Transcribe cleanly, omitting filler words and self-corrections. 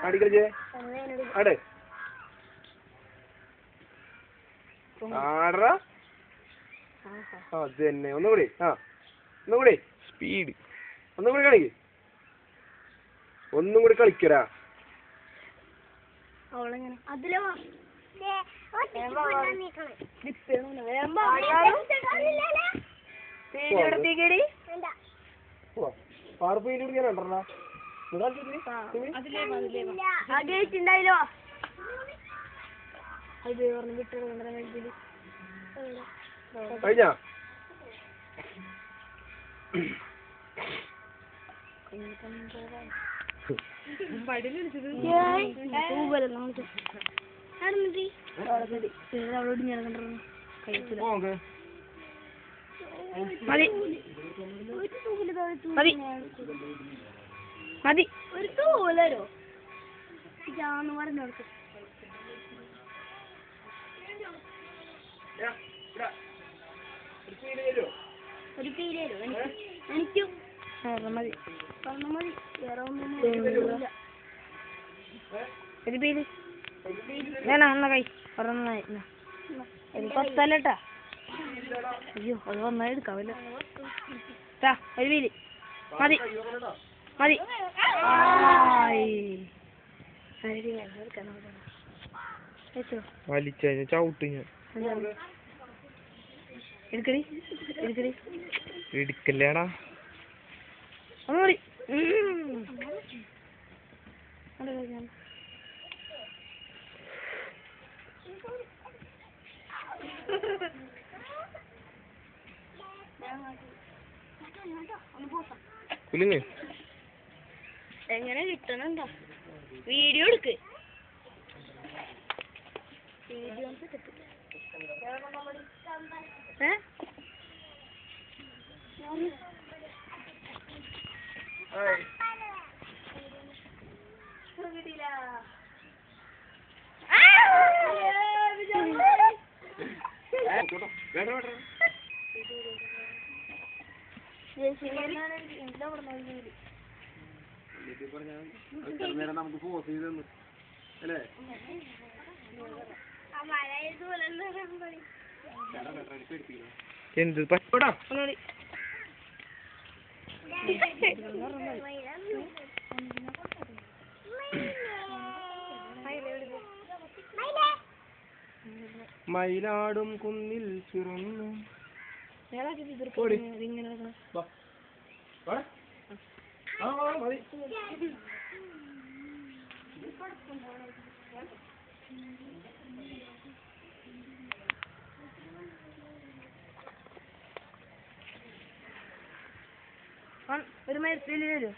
ആടി കളിച്ചേ ആടെ ആടറാ അത് തന്നെ ഒന്നുകൂടി ഒന്നുകൂടി സ്പീഡ് ഒന്നുകൂടി കളിക്ക് ഒന്നും കൂടി കളിക്കടാ കഴിഞ്ഞ മതി ഒരു തൂലരോ ഇതാന്ന് പറഞ്ഞോൾക്ക് ഒരു പീരോ എനിക്കും മതി മതി വേറെ ഒന്നും ഒരു പീര് വേണോ എന്നാ കൈ ഒരെണ്ണായിരുന്നു എനിക്ക് ഒത്തല്ലട്ടാ അയ്യോ അത് വന്നാൽ എടുക്കാവല്ലോ ഒരു പീര് മതി മതി വലിച്ച ചവിട്ടി എടുക്കടി എടുക്കടി എടുക്കല്ലേടാ ഒന്നുകൂടി കുലുങ്ങ് എങ്ങനെ കിട്ടണണ്ട വീഡിയോ എടുക്ക് നമുക്ക് പോസ് ചെയ്ത് അല്ലേ എന്ത് പറ്റൂടാ മയിലാടും കുന്നിൽ ചിറന്നു ഒരു മരത്തിൽ വരും